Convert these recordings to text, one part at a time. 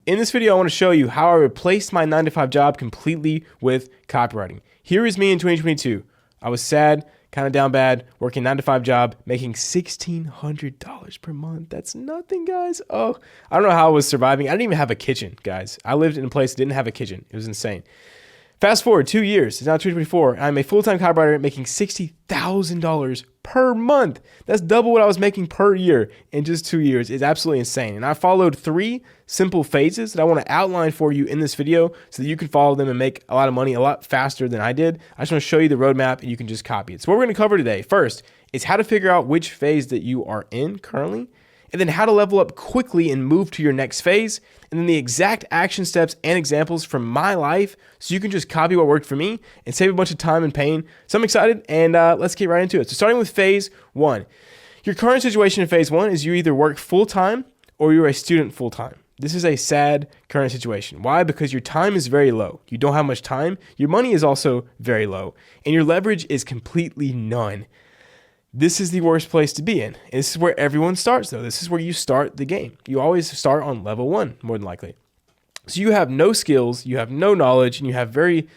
In this video, I want to show you how I replaced my 9-to-5 job completely with copywriting. Here is me in 2022. I was sad, kind of down bad, working 9-to-5 job, making $1,600 per month. That's nothing, guys. Oh, I don't know how I was surviving. I didn't even have a kitchen, guys. I lived in a place that didn't have a kitchen. It was insane. Fast forward 2 years, it's now 2024, and I'm a full-time copywriter making $60,000 per month. That's double what I was making per year in just 2 years. It's absolutely insane. And I followed 3 simple phases that I want to outline for you in this video so that you can follow them and make a lot of money a lot faster than I did. I just want to show you the roadmap and you can just copy it. So what we're going to cover today, first, is how to figure out which phase that you are in currently, and then how to level up quickly and move to your next phase, and then the exact action steps and examples from my life so you can just copy what worked for me and save a bunch of time and pain. So I'm excited, and let's get right into it. So starting with phase 1. Your current situation in phase 1 is you either work full-time or you're a student full-time. This is a sad current situation. Why? Because your time is very low. You don't have much time. Your money is also very low, and your leverage is completely none. This is the worst place to be in. And this is where everyone starts, though. This is where you start the game. You always start on level 1, more than likely. So you have no skills, you have no knowledge, and you have very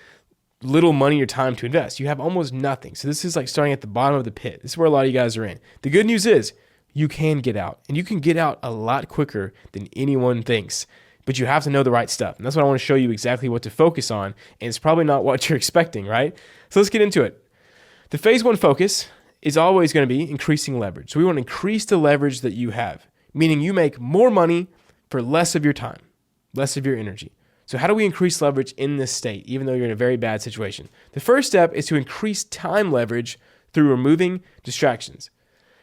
little money or time to invest. You have almost nothing. So this is like starting at the bottom of the pit. This is where a lot of you guys are in. The good news is you can get out, and you can get out a lot quicker than anyone thinks. But you have to know the right stuff. And that's what I want to show you exactly what to focus on. And it's probably not what you're expecting, right? So let's get into it. The phase 1 focus is always going to be increasing leverage. So we want to increase the leverage that you have, meaning you make more money for less of your time, less of your energy. So how do we increase leverage in this state, even though you're in a very bad situation? The first step is to increase time leverage through removing distractions.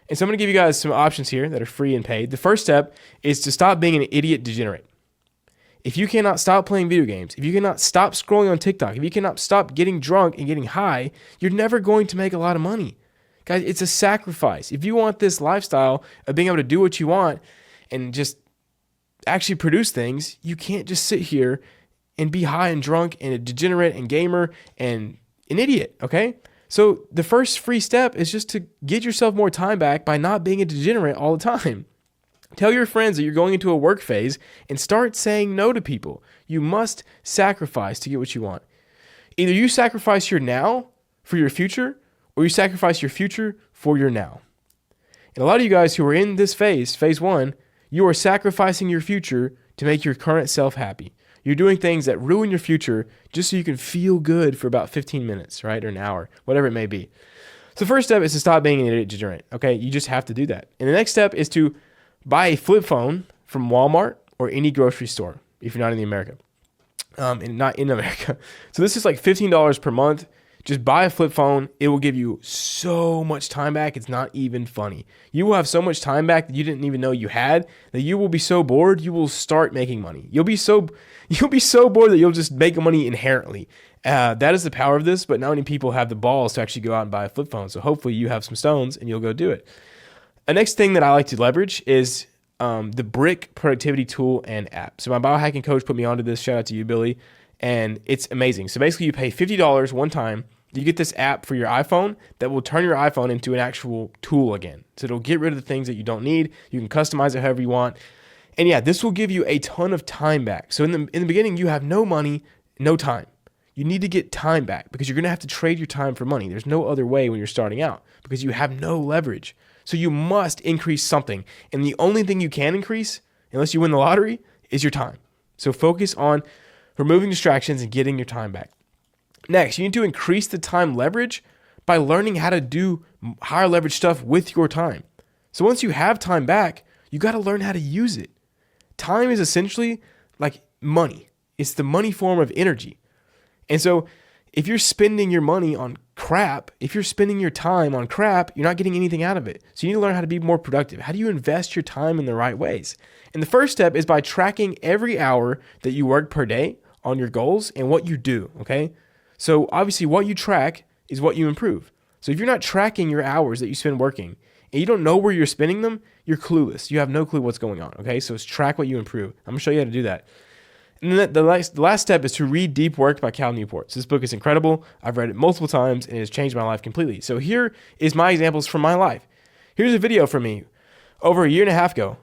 And so I'm going to give you guys some options here that are free and paid. The first step is to stop being an idiot degenerate. If you cannot stop playing video games, if you cannot stop scrolling on TikTok, if you cannot stop getting drunk and getting high, you're never going to make a lot of money. Guys, it's a sacrifice. If you want this lifestyle of being able to do what you want and just actually produce things, you can't just sit here and be high and drunk and a degenerate and gamer and an idiot, okay? So the first free step is just to get yourself more time back by not being a degenerate all the time. Tell your friends that you're going into a work phase and start saying no to people. You must sacrifice to get what you want. Either you sacrifice your now for your future, or you sacrifice your future for your now. And a lot of you guys who are in this phase 1, you are sacrificing your future to make your current self happy. You're doing things that ruin your future just so you can feel good for about 15 minutes, right? Or an hour, whatever it may be. So the first step is to stop being an idiot degenerate, okay? You just have to do that. And the next step is to buy a flip phone from Walmart or any grocery store if you're not in America. And not in America. So this is like $15 per month. Just buy a flip phone. It will give you so much time back. It's not even funny. You will have so much time back that you didn't even know you had, that you will be so bored, you will start making money. You'll be so bored that you'll just make money inherently. That is the power of this, but not many people have the balls to actually go out and buy a flip phone. So hopefully you have some stones and you'll go do it. A next thing that I like to leverage is the Brick productivity tool and app. So my biohacking coach put me onto this. Shout out to you, Billy. And it's amazing. So basically you pay $50 one time. You get this app for your iPhone that will turn your iPhone into an actual tool again. So it'll get rid of the things that you don't need. You can customize it however you want. And yeah, this will give you a ton of time back. So in the beginning, you have no money, no time. You need to get time back because you're going to have to trade your time for money. There's no other way when you're starting out because you have no leverage. So you must increase something. And the only thing you can increase, unless you win the lottery, is your time. So focus on removing distractions and getting your time back. Next, you need to increase the time leverage by learning how to do higher leverage stuff with your time. So once you have time back, you got to learn how to use it. Time is essentially like money. It's the money form of energy. And so if you're spending your money on crap, if you're spending your time on crap, you're not getting anything out of it. So you need to learn how to be more productive. How do you invest your time in the right ways? And the first step is by tracking every hour that you work per day on your goals and what you do, okay? So obviously what you track is what you improve. So if you're not tracking your hours that you spend working and you don't know where you're spending them, you're clueless. You have no clue what's going on, okay? So it's track what you improve. I'm gonna show you how to do that. And then the last step is to read Deep Work by Cal Newport. So this book is incredible. I've read it multiple times and it has changed my life completely. So here is my examples from my life. Here's a video from me over a year and a half ago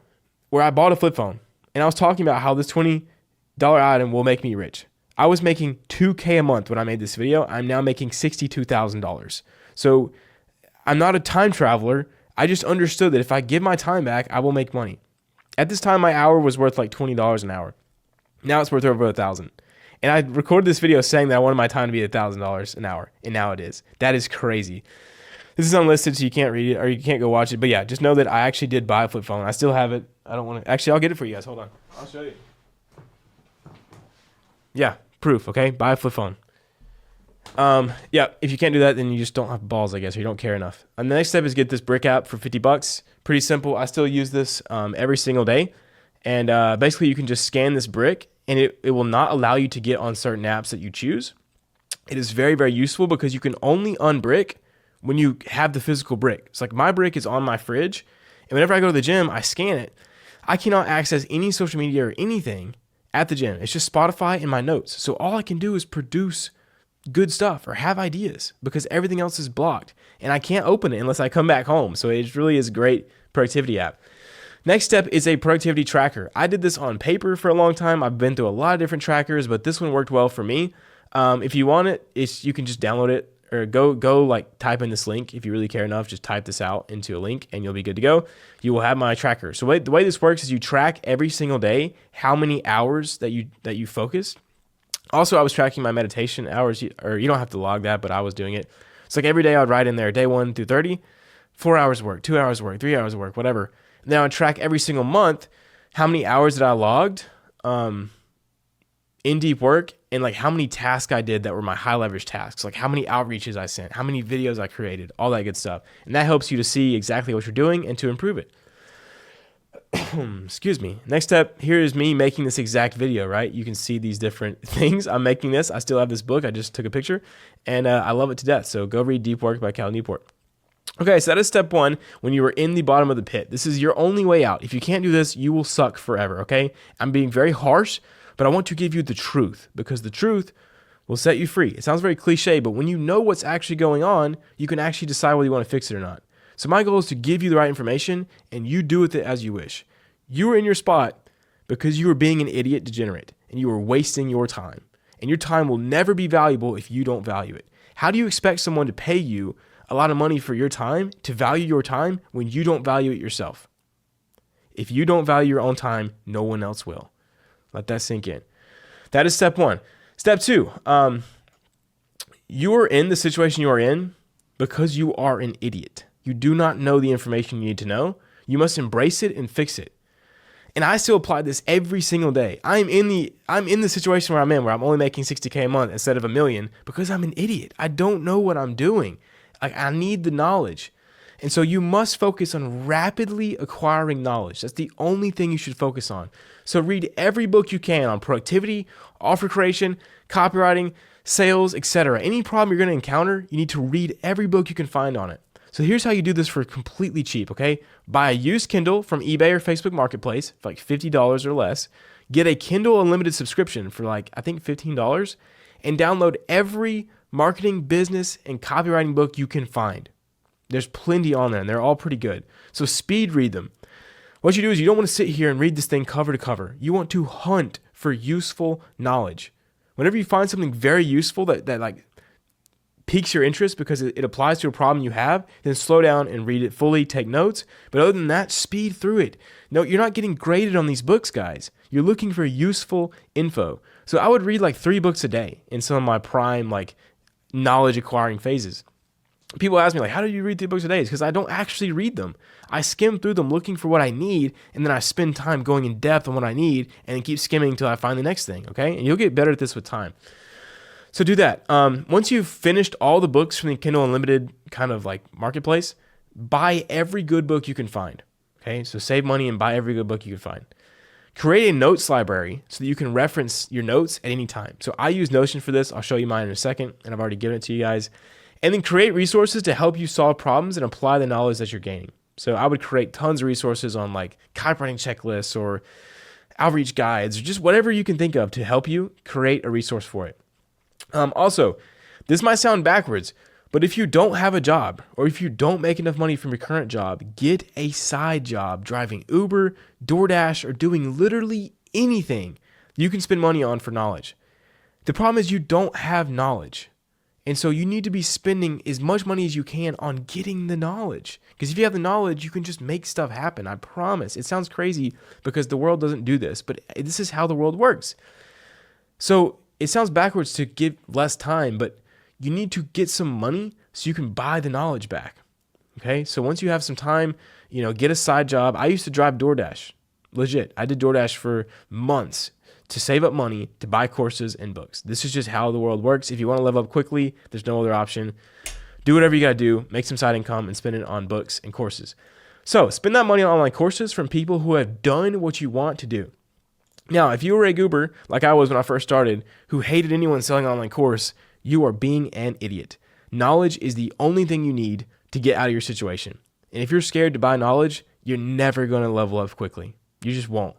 where I bought a flip phone and I was talking about how this dollar item will make me rich. I was making $2K a month when I made this video. I'm now making $62,000. So I'm not a time traveler. I just understood that if I give my time back, I will make money. At this time, my hour was worth like $20 an hour. Now it's worth over $1,000. And I recorded this video saying that I wanted my time to be $1,000 an hour, and now it is. That is crazy. This is unlisted, so you can't read it or you can't go watch it. But yeah, just know that I actually did buy a flip phone. I still have it. I don't want to. Actually, I'll get it for you guys. Hold on. I'll show you. Yeah, proof. Okay, buy a flip phone. Yeah, if you can't do that, then you just don't have balls, I guess, or you don't care enough. And the next step is get this brick app for $50. Pretty simple. I still use this every single day. And basically, you can just scan this brick, and it will not allow you to get on certain apps that you choose. It is very, very useful because you can only unbrick when you have the physical brick. It's like my brick is on my fridge, and whenever I go to the gym, I scan it. I cannot access any social media or anything at the gym. It's just Spotify and my notes. So all I can do is produce good stuff or have ideas because everything else is blocked, and I can't open it unless I come back home. So it really is a great productivity app. Next step is a productivity tracker. I did this on paper for a long time. I've been through a lot of different trackers, but this one worked well for me. If you want it, you can just download it or go like type in this link. If you really care enough, just type this out into a link and you'll be good to go. You will have my tracker. So the way this works is you track every single day how many hours that you focus. Also, I was tracking my meditation hours, or you don't have to log that, but I was doing it. It's like every day I'd write in there, day 1 through 30, 4 hours of work, 2 hours of work, 3 hours of work, whatever. And then I'd track every single month how many hours that I logged in deep work, and like how many tasks I did that were my high leverage tasks, like how many outreaches I sent, how many videos I created, all that good stuff. And that helps you to see exactly what you're doing and to improve it. Excuse me. Next step, here is me making this exact video, right? You can see these different things. I'm making this. I still have this book. I just took a picture, and I love it to death. So go read Deep Work by Cal Newport. Okay, so that is step 1 when you are in the bottom of the pit. This is your only way out. If you can't do this, you will suck forever, okay? I'm being very harsh, but I want to give you the truth because the truth will set you free. It sounds very cliche, but when you know what's actually going on, you can actually decide whether you want to fix it or not. So my goal is to give you the right information and you do with it as you wish. You are in your spot because you are being an idiot degenerate and you are wasting your time. And your time will never be valuable if you don't value it. How do you expect someone to pay you a lot of money for your time, to value your time, when you don't value it yourself? If you don't value your own time, no one else will. Let that sink in. That is step 1. Step 2, you are in the situation you are in because you are an idiot. You do not know the information you need to know. You must embrace it and fix it. And I still apply this every single day. I'm in the situation where I'm only making $60K a month instead of $1 million because I'm an idiot. I don't know what I'm doing. I need the knowledge. And so you must focus on rapidly acquiring knowledge. That's the only thing you should focus on. So read every book you can on productivity, offer creation, copywriting, sales, etc. Any problem you're going to encounter, you need to read every book you can find on it. So here's how you do this for completely cheap, okay? Buy a used Kindle from eBay or Facebook Marketplace for like $50 or less. Get a Kindle Unlimited subscription for like, I think $15, and download every marketing, business, and copywriting book you can find. There's plenty on there, and they're all pretty good. So speed read them. What you do is you don't want to sit here and read this thing cover to cover. You want to hunt for useful knowledge. Whenever you find something very useful that like piques your interest because it applies to a problem you have, then slow down and read it fully, take notes. But other than that, speed through it. No, you're not getting graded on these books, guys. You're looking for useful info. So I would read like 3 books a day in some of my prime like knowledge acquiring phases. People ask me like, how do you read 3 books a day? It's because I don't actually read them. I skim through them looking for what I need, and then I spend time going in depth on what I need and then keep skimming until I find the next thing, okay? And you'll get better at this with time. So do that. Once you've finished all the books from the Kindle Unlimited kind of like marketplace, buy every good book you can find, okay? So save money and buy every good book you can find. Create a notes library so that you can reference your notes at any time. So I use Notion for this. I'll show you mine in a second, and I've already given it to you guys. And then create resources to help you solve problems and apply the knowledge that you're gaining. So I would create tons of resources on like copywriting checklists or outreach guides or just whatever you can think of to help you create a resource for it. Also, this might sound backwards, but if you don't have a job or if you don't make enough money from your current job, get a side job driving Uber, DoorDash, or doing literally anything you can spend money on for knowledge. The problem is you don't have knowledge. And so you need to be spending as much money as you can on getting the knowledge. Because if you have the knowledge, you can just make stuff happen. I promise. It sounds crazy because the world doesn't do this, but this is how the world works. So it sounds backwards to give less time, but you need to get some money so you can buy the knowledge back. Okay? So once you have some time, get a side job. I used to drive DoorDash. Legit. I did DoorDash for months to save up money to buy courses and books. This is just how the world works. If you want to level up quickly, there's no other option. Do whatever you got to do, make some side income, and spend it on books and courses. So spend that money on online courses from people who have done what you want to do. Now, if you were a goober, like I was when I first started, who hated anyone selling an online course, you are being an idiot. Knowledge is the only thing you need to get out of your situation. And if you're scared to buy knowledge, you're never going to level up quickly. You just won't.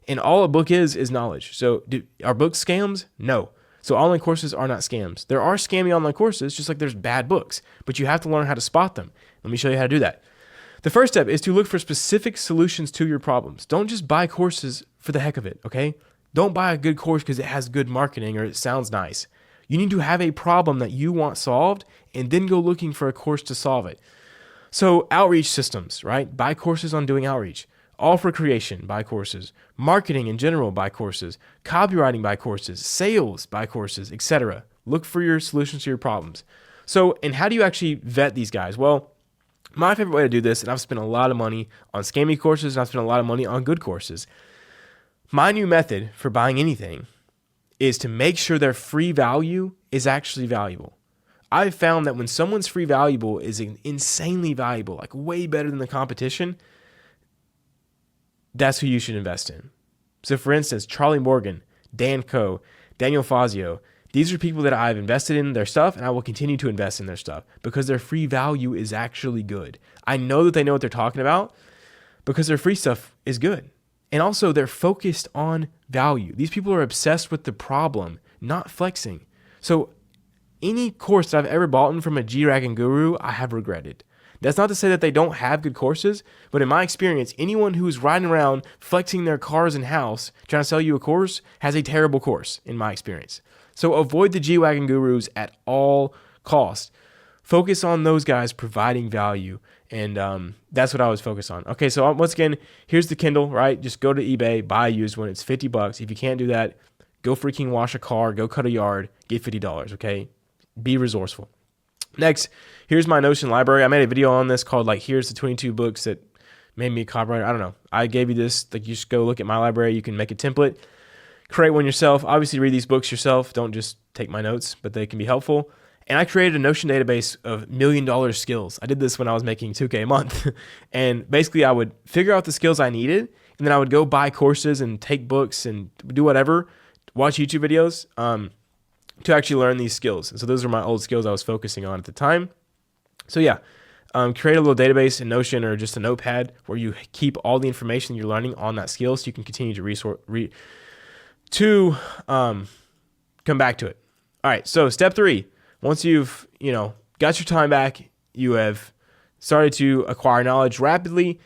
And all a book is knowledge. So are books scams? No. So online courses are not scams. There are scammy online courses, just like there's bad books, but you have to learn how to spot them. Let me show you how to do that. The first step is to look for specific solutions to your problems. Don't just buy courses for the heck of it, okay? Don't buy a good course because it has good marketing or it sounds nice. You need to have a problem that you want solved and then go looking for a course to solve it. So outreach systems, right? Buy courses on doing outreach. Offer creation, buy courses. Marketing in general, buy courses. Copywriting, buy courses. Sales, buy courses, etc. Look for your solutions to your problems. So, and how do you actually vet these guys? Well, my favorite way to do this, and I've spent a lot of money on scammy courses, and I've spent a lot of money on good courses. My new method for buying anything is to make sure their free value is actually valuable. I've found that when someone's free valuable is insanely valuable, like way better than the competition, that's who you should invest in. So for instance, Charlie Morgan, Dan Coe, Daniel Fazio, these are people that I've invested in their stuff and I will continue to invest in their stuff because their free value is actually good. I know that they know what they're talking about because their free stuff is good. And also they're focused on value. These people are obsessed with the problem, not flexing. So any course that I've ever bought from a G-Wagon guru, I have regretted. That's not to say that they don't have good courses, but in my experience, anyone who's riding around flexing their cars and house trying to sell you a course has a terrible course, in my experience. So avoid the G-Wagon gurus at all costs. Focus on those guys providing value, and that's what I was focused on. Okay, so once again, here's the Kindle, right? Just go to eBay, buy a used one. It's $50. If you can't do that, go freaking wash a car, go cut a yard, get $50, okay? Be resourceful. Next, here's my Notion library. I made a video on this called here's the 22 books that made me a copywriter. I don't know. I gave you this. You just go look at my library. You can make a template, create one yourself. Obviously, read these books yourself. Don't just take my notes, but they can be helpful. And I created a Notion database of $1 million skills. I did this when I was making $2K a month. And basically, I would figure out the skills I needed, and then I would go buy courses and take books and do whatever, watch YouTube videos, to actually learn these skills. And so those are my old skills I was focusing on at the time. So yeah, create a little database in Notion or just a notepad where you keep all the information you're learning on that skill so you can continue to come back to it. All right, so step 3, once you've got your time back, you have started to acquire knowledge rapidly,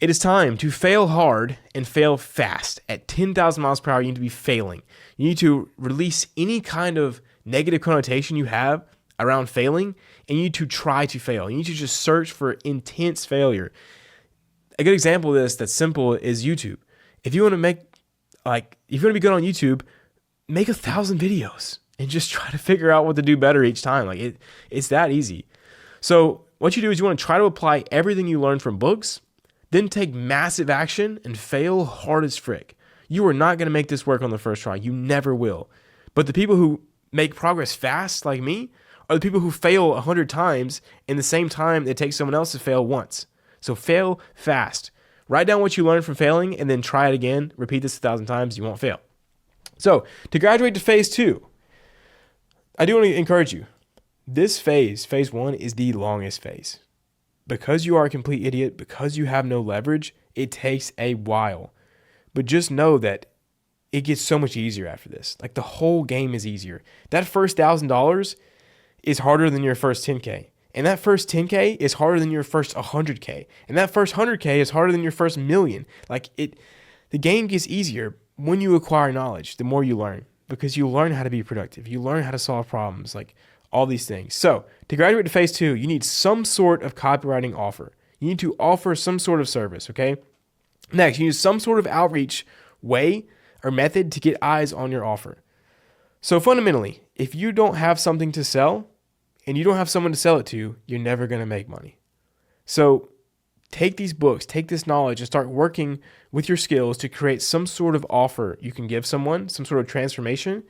it is time to fail hard and fail fast. At 10,000 miles per hour, you need to be failing. You need to release any kind of negative connotation you have around failing, and you need to try to fail. You need to just search for intense failure. A good example of this that's simple is YouTube. If you want to be good on YouTube, make 1,000 videos and just try to figure out what to do better each time. It's that easy. So what you do is you want to try to apply everything you learned from books, then take massive action and fail hard as frick. You are not going to make this work on the first try. You never will. But the people who make progress fast, like me, are the people who fail 100 times in the same time it takes someone else to fail once. So fail fast. Write down what you learned from failing and then try it again. Repeat this 1,000 times. You won't fail. So to graduate to phase 2, I do want to encourage you. This phase 1, is the longest phase. Because you are a complete idiot, because you have no leverage, it takes a while. But just know that it gets so much easier after this. The whole game is easier. That first $1,000 is harder than your first 10K. And that first 10K is harder than your first 100K. And that first 100K is harder than your first million. The game gets easier, when you acquire knowledge, the more you learn, because you learn how to be productive. You learn how to solve problems, like all these things. So to graduate to phase 2, you need some sort of copywriting offer. You need to offer some sort of service, okay? Next, you need some sort of outreach way or method to get eyes on your offer. So fundamentally, if you don't have something to sell and you don't have someone to sell it to, you're never going to make money. So take these books, take this knowledge, and start working with your skills to create some sort of offer you can give someone, some sort of transformation,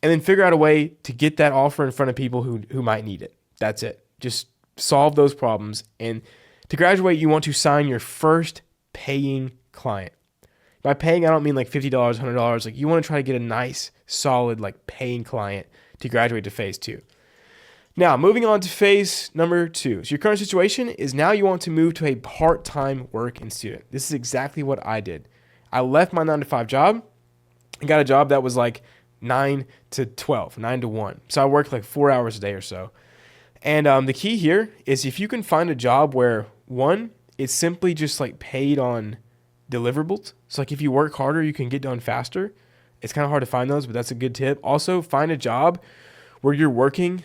and then figure out a way to get that offer in front of people who might need it. That's it. Just solve those problems. And to graduate, you want to sign your first paying client. By paying, I don't mean like $50, $100. Like you want to try to get a nice, solid, like paying client to graduate to phase 2. Now, moving on to phase number 2. So your current situation is now you want to move to a part-time working student. This is exactly what I did. I left my 9-to-5 job and got a job that was like 9 to 12, 9 to 1. So I worked like 4 hours a day or so. And the key here is if you can find a job where, one, it's simply just like paid on deliverables. So like if you work harder, you can get done faster. It's kind of hard to find those, but that's a good tip. Also, find a job where you're working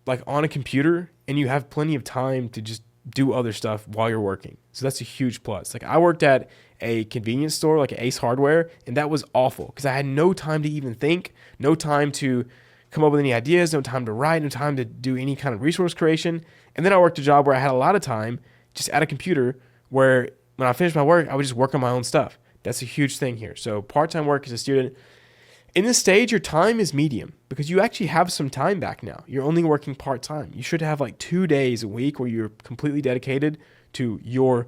like on a computer and you have plenty of time to just do other stuff while you're working. So that's a huge plus. Like I worked at a convenience store, like Ace Hardware, and that was awful because I had no time to even think, no time to come up with any ideas, no time to write, no time to do any kind of resource creation. And then I worked a job where I had a lot of time just at a computer where when I finished my work, I would just work on my own stuff. That's a huge thing here. So part-time work as a student. In this stage, your time is medium because you actually have some time back now. You're only working part-time. You should have like 2 days a week where you're completely dedicated to your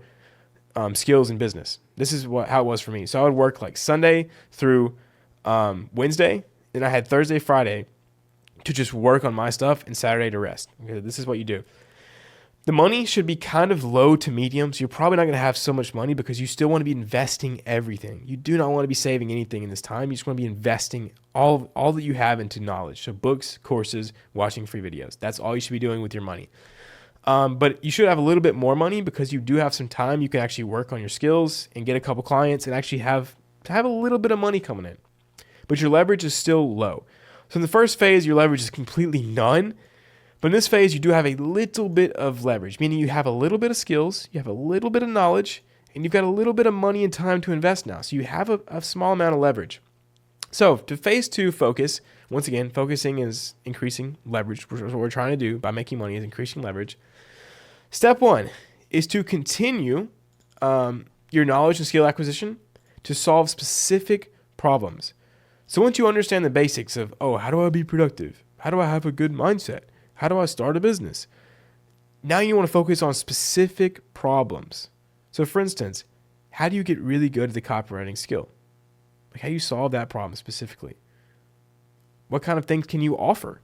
skills in business. This is how it was for me. So I would work like Sunday through Wednesday. Then I had Thursday, Friday to just work on my stuff and Saturday to rest. Okay, this is what you do. The money should be kind of low to medium. So you're probably not going to have so much money because you still want to be investing everything. You do not want to be saving anything in this time. You just want to be investing all that you have into knowledge. So books, courses, watching free videos. That's all you should be doing with your money. But you should have a little bit more money because you do have some time. You can actually work on your skills and get a couple clients and actually have a little bit of money coming in. But your leverage is still low. So in the first phase, your leverage is completely none. But in this phase, you do have a little bit of leverage, meaning you have a little bit of skills, you have a little bit of knowledge, and you've got a little bit of money and time to invest now. So you have a small amount of leverage. So to phase 2 focus, once again, focusing is increasing leverage, which is what we're trying to do by making money is increasing leverage. Step 1 is to continue your knowledge and skill acquisition to solve specific problems. So once you understand the basics of, how do I be productive? How do I have a good mindset? How do I start a business? Now you want to focus on specific problems. So for instance, how do you get really good at the copywriting skill? Like how do you solve that problem specifically? What kind of things can you offer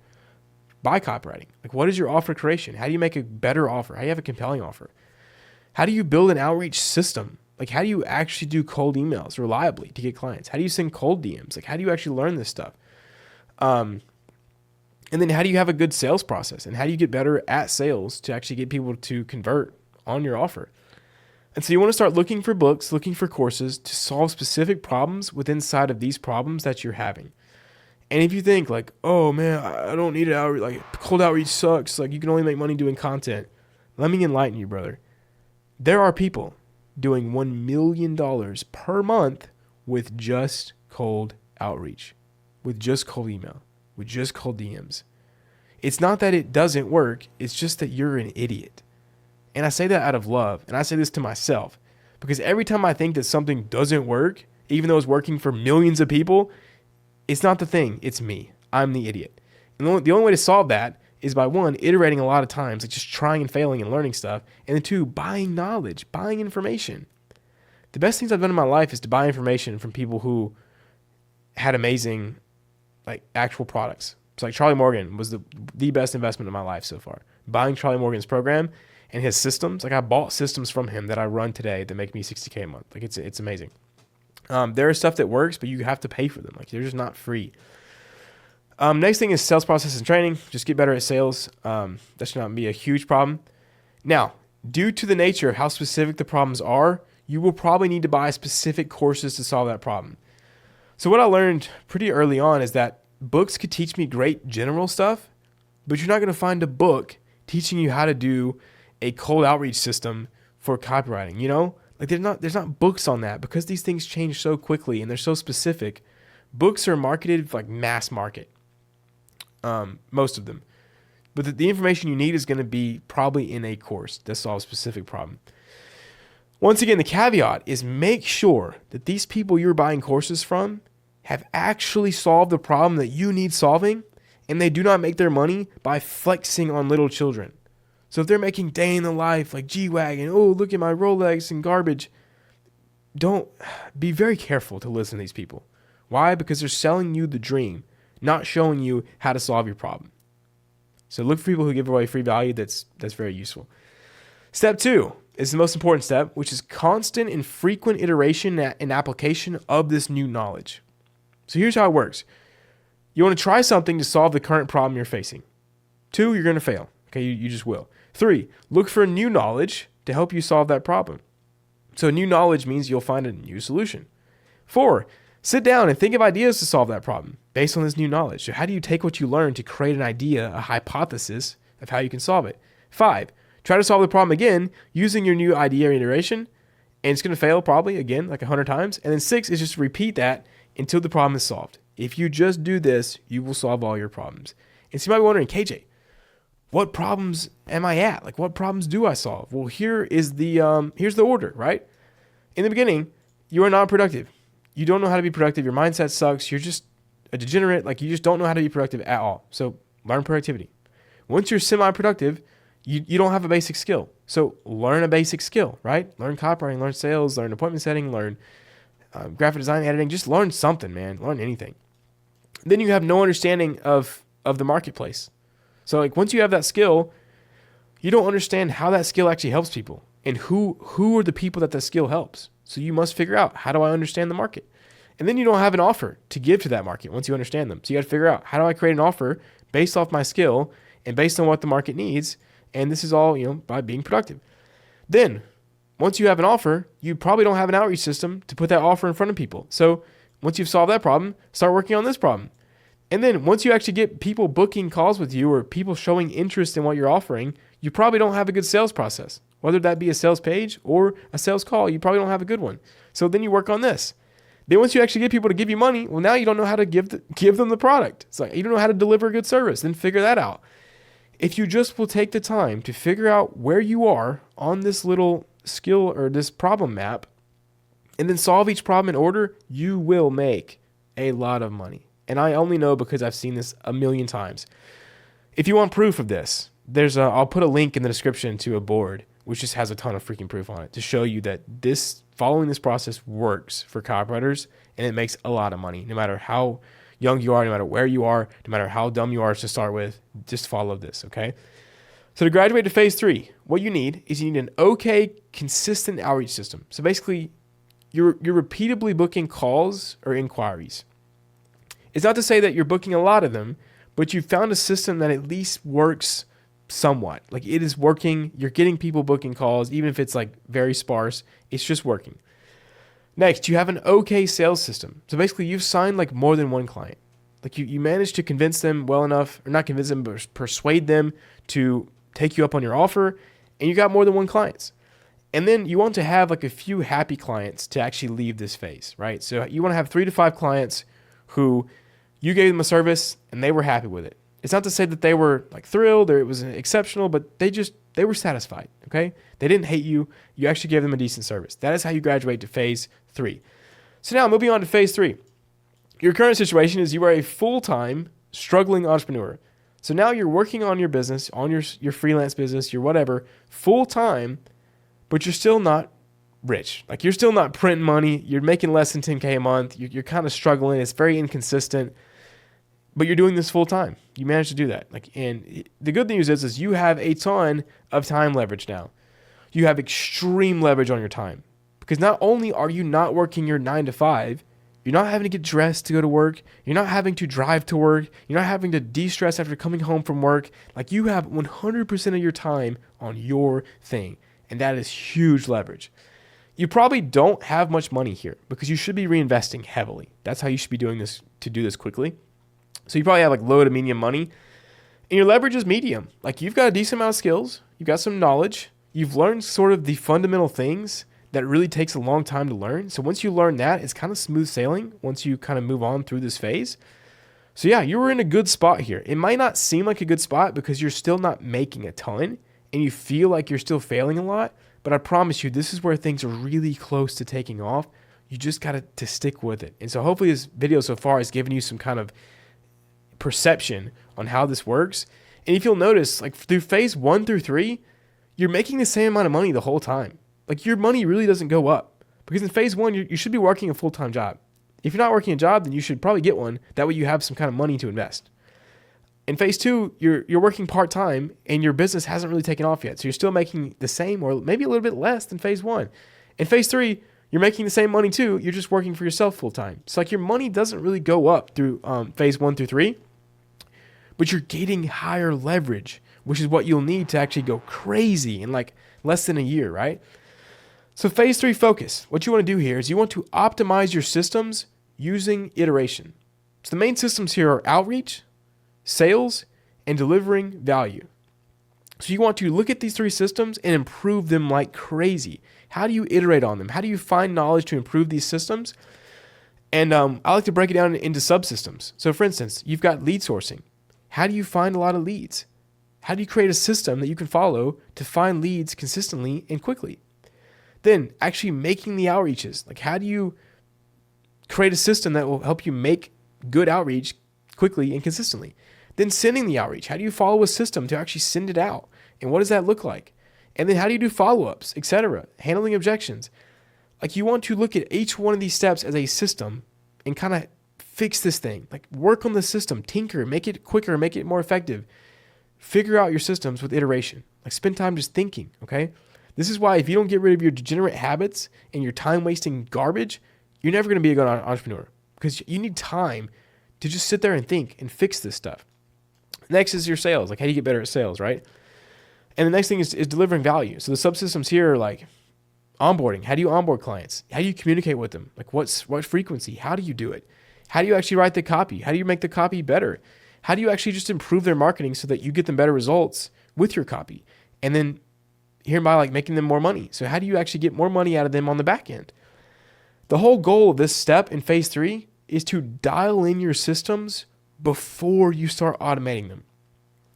by copywriting? Like what is your offer creation? How do you make a better offer? How do you have a compelling offer? How do you build an outreach system? Like how do you actually do cold emails reliably to get clients? How do you send cold DMs? Like how do you actually learn this stuff? And then how do you have a good sales process? And how do you get better at sales to actually get people to convert on your offer? And so you want to start looking for books, looking for courses to solve specific problems within inside of these problems that you're having. And if you think like, oh man, I don't need it outreach, like cold outreach sucks, like you can only make money doing content. Let me enlighten you, brother. There are people doing $1 million per month with just cold outreach, with just cold email, with just cold DMs. It's not that it doesn't work. It's just that you're an idiot. And I say that out of love. And I say this to myself because every time I think that something doesn't work, even though it's working for millions of people, it's not the thing. It's me. I'm the idiot. And the only way to solve that is by 1, iterating a lot of times, like just trying and failing and learning stuff. And then 2, buying knowledge, buying information. The best things I've done in my life is to buy information from people who had amazing like actual products. So like Charlie Morgan was the best investment of my life so far. Buying Charlie Morgan's program and his systems, like I bought systems from him that I run today that make me $60K a month. Like it's amazing. There is stuff that works, but you have to pay for them. Like they're just not free. Next thing is sales process and training. Just get better at sales. That should not be a huge problem. Now, due to the nature of how specific the problems are, you will probably need to buy specific courses to solve that problem. So what I learned pretty early on is that books could teach me great general stuff, but you're not going to find a book teaching you how to do a cold outreach system for copywriting, you know? Like there's not books on that because these things change so quickly and they're so specific. Books are marketed like mass market, most of them. But the information you need is going to be probably in a course that solves a specific problem. Once again, the caveat is make sure that these people you're buying courses from have actually solved the problem that you need solving, and they do not make their money by flexing on little children. So if they're making day in the life, like G-Wagon, oh, look at my Rolex and garbage, don't be very careful to listen to these people. Why? Because they're selling you the dream, not showing you how to solve your problem. So look for people who give away free value that's very useful. Step 2 is the most important step, which is constant and frequent iteration and application of this new knowledge. So here's how it works. You want to try something to solve the current problem you're facing. 2, you're going to fail. Okay, you just will. 3, look for new knowledge to help you solve that problem. So new knowledge means you'll find a new solution. 4, sit down and think of ideas to solve that problem based on this new knowledge. So how do you take what you learned to create an idea, a hypothesis of how you can solve it? 5, try to solve the problem again using your new idea or iteration, and it's going to fail probably again like 100 times. And then 6 is just repeat that until the problem is solved. If you just do this, you will solve all your problems. And so you might be wondering, KJ, what problems am I at? Like what problems do I solve? Well, here's the order, right? In the beginning, you are not productive. You don't know how to be productive. Your mindset sucks. You're just a degenerate. Like you just don't know how to be productive at all. So learn productivity. Once you're semi-productive, you don't have a basic skill. So learn a basic skill, right? Learn copywriting, learn sales, learn appointment setting, learn graphic design, editing. Just learn something, man. Learn anything. Then you have no understanding of the marketplace. So like once you have that skill, you don't understand how that skill actually helps people and who are the people that skill helps. So you must figure out, how do I understand the market? And then you don't have an offer to give to that market once you understand them. So you got to figure out, how do I create an offer based off my skill and based on what the market needs? And this is all, by being productive. Then once you have an offer, you probably don't have an outreach system to put that offer in front of people. So once you've solved that problem, start working on this problem. And then once you actually get people booking calls with you or people showing interest in what you're offering, you probably don't have a good sales process. Whether that be a sales page or a sales call, you probably don't have a good one. So then you work on this. Then once you actually get people to give you money, well, now you don't know how to give them the product. It's like you don't know how to deliver a good service. Then figure that out. If you just will take the time to figure out where you are on this little skill or this problem map and then solve each problem in order, you will make a lot of money. And I only know because I've seen this a million times. If you want proof of this, I'll put a link in the description to a board which just has a ton of freaking proof on it to show you that following this process works for copywriters and it makes a lot of money. No matter how young you are, no matter where you are, no matter how dumb you are to start with, just follow this, okay? So to graduate to phase 3, what you need is you need an okay, consistent outreach system. So basically, you're repeatedly booking calls or inquiries. It's not to say that you're booking a lot of them, but you found a system that at least works somewhat. Like it is working. You're getting people booking calls, even if it's like very sparse. It's just working. Next, you have an okay sales system. So basically, you've signed like more than one client. Like you managed to convince them well enough, or not convince them, but persuade them to take you up on your offer, and you got more than one clients. And then you want to have like a few happy clients to actually leave this phase, right? So you want to have 3 to 5 clients who you gave them a service and they were happy with it. It's not to say that they were like thrilled or it was exceptional, but they were satisfied, okay? They didn't hate you. You actually gave them a decent service. That is how you graduate to phase 3. So now moving on to phase 3. Your current situation is you are a full-time struggling entrepreneur. So now you're working on your business, on your freelance business, your whatever, full-time, but you're still not rich. Like you're still not printing money. You're making less than 10K a month. You're kind of struggling. It's very inconsistent, but you're doing this full time. You managed to do that. And the good news is you have a ton of time leverage now. You have extreme leverage on your time because not only are you not working your 9 to 5, you're not having to get dressed to go to work. You're not having to drive to work. You're not having to de-stress after coming home from work. Like you have 100% of your time on your thing. And that is huge leverage. You probably don't have much money here because you should be reinvesting heavily. That's how you should be doing this to do this quickly. So you probably have like low to medium money, and your leverage is medium. Like you've got a decent amount of skills, you've got some knowledge, you've learned sort of the fundamental things that really takes a long time to learn. So once you learn that, it's kind of smooth sailing once you kind of move on through this phase. So yeah, you were in a good spot here. It might not seem like a good spot because you're still not making a ton and you feel like you're still failing a lot, but I promise you, this is where things are really close to taking off. You just got to stick with it. And so hopefully this video so far has given you some kind of perception on how this works. And if you'll notice, like through phase 1 through 3, you're making the same amount of money the whole time. Like your money really doesn't go up because in phase 1, you should be working a full-time job. If you're not working a job, then you should probably get one. That way you have some kind of money to invest. In phase 2, you're working part-time and your business hasn't really taken off yet. So you're still making the same or maybe a little bit less than phase 1. In phase 3, you're making the same money too. You're just working for yourself full-time. So like your money doesn't really go up through phase 1 through 3, but you're getting higher leverage, which is what you'll need to actually go crazy in like less than a year, right? So phase 3 focus. What you want to do here is you want to optimize your systems using iteration. So the main systems here are outreach, sales, and delivering value. So you want to look at these 3 systems and improve them like crazy. How do you iterate on them? How do you find knowledge to improve these systems? And I like to break it down into subsystems. So for instance, you've got lead sourcing. How do you find a lot of leads? How do you create a system that you can follow to find leads consistently and quickly? Then actually making the outreaches. Like how do you create a system that will help you make good outreach quickly and consistently? Then sending the outreach. How do you follow a system to actually send it out? And what does that look like? And then how do you do follow-ups, etc.? Handling objections. Like you want to look at each one of these steps as a system and kind of fix this thing. Like work on the system, tinker, make it quicker, make it more effective. Figure out your systems with iteration. Like spend time just thinking, okay? This is why if you don't get rid of your degenerate habits and your time-wasting garbage, you're never going to be a good entrepreneur because you need time to just sit there and think and fix this stuff. Next is your sales. Like how do you get better at sales, right? And the next thing is delivering value. So the subsystems here are like onboarding. How do you onboard clients? How do you communicate with them? Like what frequency? How do you do it? How do you actually write the copy? How do you make the copy better? How do you actually just improve their marketing so that you get them better results with your copy? And then hereby like making them more money. So how do you actually get more money out of them on the back end? The whole goal of this step in phase 3 is to dial in your systems before you start automating them.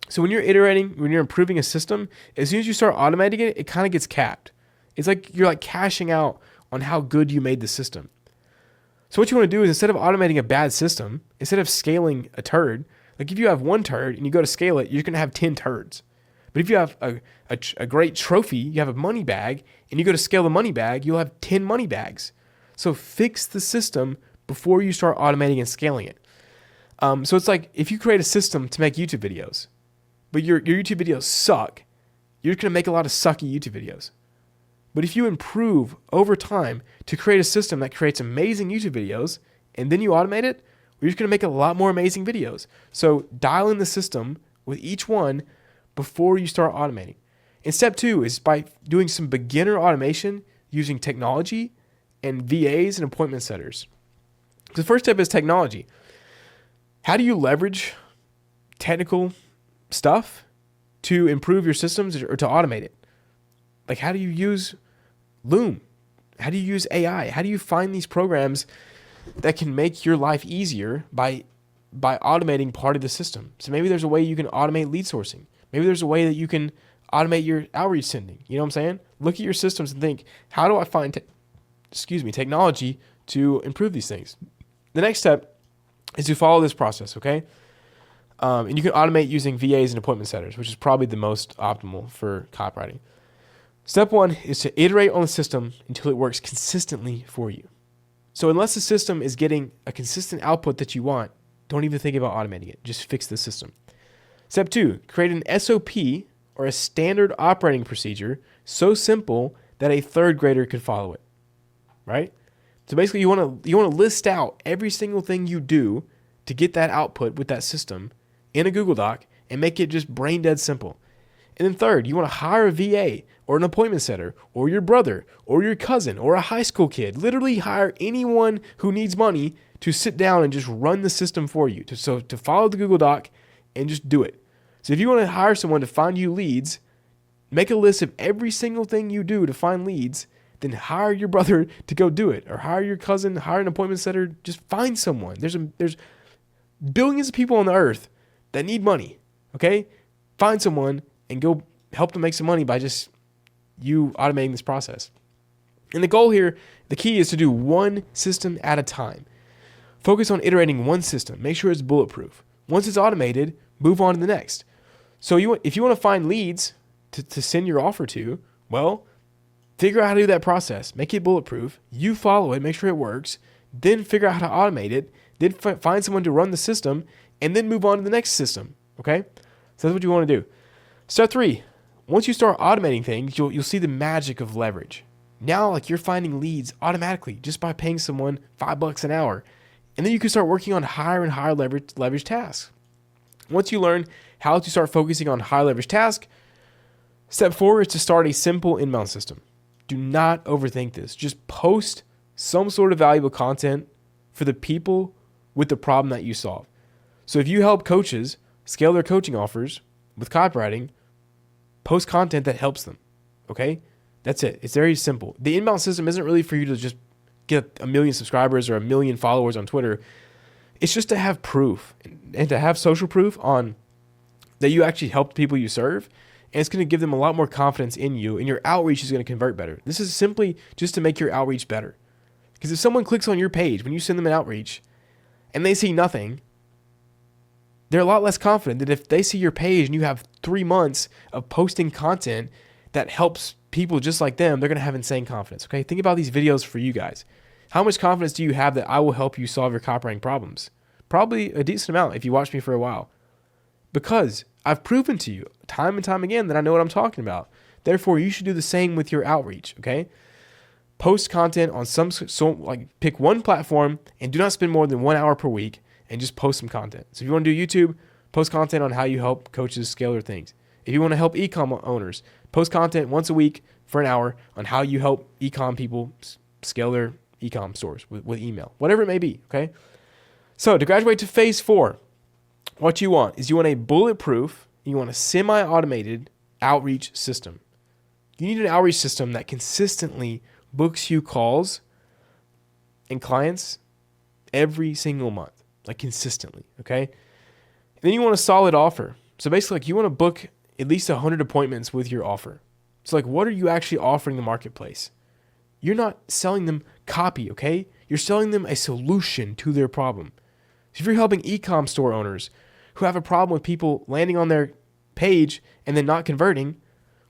So when you're iterating, when you're improving a system, as soon as you start automating it, it kind of gets capped. It's like you're like cashing out on how good you made the system. So what you want to do is instead of automating a bad system, instead of scaling a turd, like if you have one turd and you go to scale it, you're going to have 10 turds. But if you have a great trophy, you have a money bag, and you go to scale the money bag, you'll have 10 money bags. So fix the system before you start automating and scaling it. So it's like if you create a system to make YouTube videos, but your YouTube videos suck, you're going to make a lot of sucky YouTube videos. But if you improve over time to create a system that creates amazing YouTube videos, and then you automate it, you're just going to make a lot more amazing videos. So dial in the system with each one before you start automating. And step 2 is by doing some beginner automation using technology and VAs and appointment setters. The first step is technology. How do you leverage technical stuff to improve your systems or to automate it? Like how do you use Loom? How do you use AI? How do you find these programs that can make your life easier by automating part of the system? So maybe there's a way you can automate lead sourcing. Maybe there's a way that you can automate your outreach sending. You know what I'm saying? Look at your systems and think, how do I find technology to improve these things? The next step is to follow this process, okay? And you can automate using VAs and appointment setters, which is probably the most optimal for copywriting. Step 1 is to iterate on the system until it works consistently for you. So unless the system is getting a consistent output that you want, don't even think about automating it. Just fix the system. Step 2, create an SOP or a standard operating procedure so simple that a third grader could follow it, right? So basically you want to list out every single thing you do to get that output with that system in a Google Doc and make it just brain dead simple. And then third, you want to hire a VA or an appointment setter or your brother or your cousin or a high school kid. Literally hire anyone who needs money to sit down and just run the system for you. To follow the Google Doc and just do it. So if you want to hire someone to find you leads, make a list of every single thing you do to find leads, then hire your brother to go do it, or hire your cousin, hire an appointment setter. Just find someone. There's billions of people on the earth that need money, okay? Find someone and go help them make some money by just you automating this process. And the goal here, the key is to do one system at a time. Focus on iterating one system. Make sure it's bulletproof. Once it's automated, move on to the next. So if you want to find leads to send your offer to, well, figure out how to do that process. Make it bulletproof. You follow it. Make sure it works. Then figure out how to automate it. Then find someone to run the system, and then move on to the next system. Okay? So that's what you want to do. Step 3. Once you start automating things, you'll see the magic of leverage. Now, like, you're finding leads automatically just by paying someone $5 an hour. And then you can start working on higher and higher leverage tasks. Once you learn how to start focusing on high leverage tasks, step 4 is to start a simple inbound system. Do not overthink this. Just post some sort of valuable content for the people with the problem that you solve. So if you help coaches scale their coaching offers with copywriting, post content that helps them. Okay? That's it. It's very simple. The inbound system isn't really for you to just get 1 million subscribers or 1 million followers on Twitter. It's just to have proof and to have social proof on that you actually helped people you serve. And it's going to give them a lot more confidence in you, and your outreach is going to convert better. This is simply just to make your outreach better. Because if someone clicks on your page when you send them an outreach and they see nothing, they're a lot less confident that if they see your page and you have 3 months of posting content that helps people just like them, they're going to have insane confidence. Okay, think about these videos for you guys. How much confidence do you have that I will help you solve your copywriting problems? Probably a decent amount if you watch me for a while. Because I've proven to you time and time again that I know what I'm talking about. Therefore, you should do the same with your outreach, okay? Post content on pick one platform and do not spend more than 1 hour per week and just post some content. So if you want to do YouTube, post content on how you help coaches scale their things. If you want to help e-com owners, post content once a week for an hour on how you help e-com people scale their e-com stores with email, whatever it may be, okay? So to graduate to phase 4, what you want is you want a bulletproof, you want a semi-automated outreach system. You need an outreach system that consistently books you calls and clients every single month, like consistently, okay? And then you want a solid offer. So basically, like, you want to book at least 100 appointments with your offer. So like, what are you actually offering the marketplace? You're not selling them copy, okay? You're selling them a solution to their problem. So if you're helping e-com store owners who have a problem with people landing on their page and then not converting,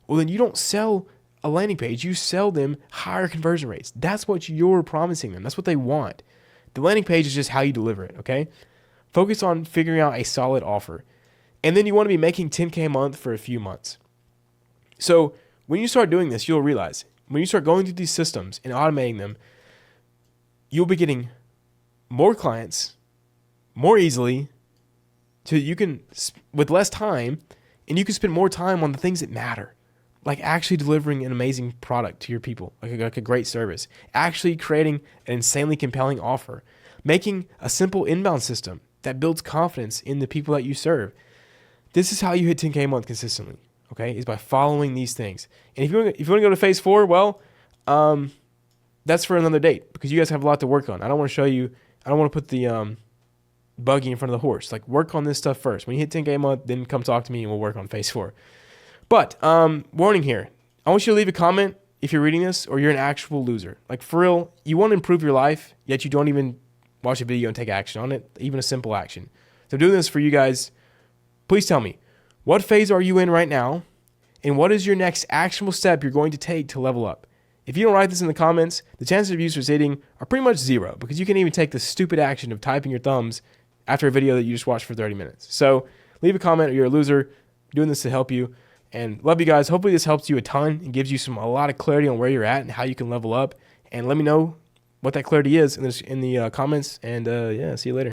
well, then you don't sell a landing page. You sell them higher conversion rates. That's what you're promising them. That's what they want. The landing page is just how you deliver it, okay? Focus on figuring out a solid offer. And then you want to be making $10K a month for a few months. So when you start doing this, you'll realize when you start going through these systems and automating them, you'll be getting more clients more easily, so you can, with less time, and you can spend more time on the things that matter, like actually delivering an amazing product to your people, like a great service, actually creating an insanely compelling offer, making a simple inbound system that builds confidence in the people that you serve. This is how you hit 10K a month consistently, okay, is by following these things. And if you want to go to phase 4, well, that's for another date, because you guys have a lot to work on. I don't want to show you, I don't want to put the buggy in front of the horse. Like, work on this stuff first. When you hit 10K a month, then come talk to me and we'll work on phase 4. But warning here, I want you to leave a comment if you're reading this or you're an actual loser. Like, for real, you want to improve your life, yet you don't even watch a video and take action on it, even a simple action. So I'm doing this for you guys. Please tell me, what phase are you in right now? And what is your next actionable step you're going to take to level up? If you don't write this in the comments, the chances of you succeeding are pretty much 0, because you can't even take the stupid action of typing your thumbs after a video that you just watched for 30 minutes. So leave a comment or you're a loser. I'm doing this to help you. And love you guys. Hopefully this helps you a ton and gives you a lot of clarity on where you're at and how you can level up. And let me know what that clarity is in the comments. And yeah, see you later.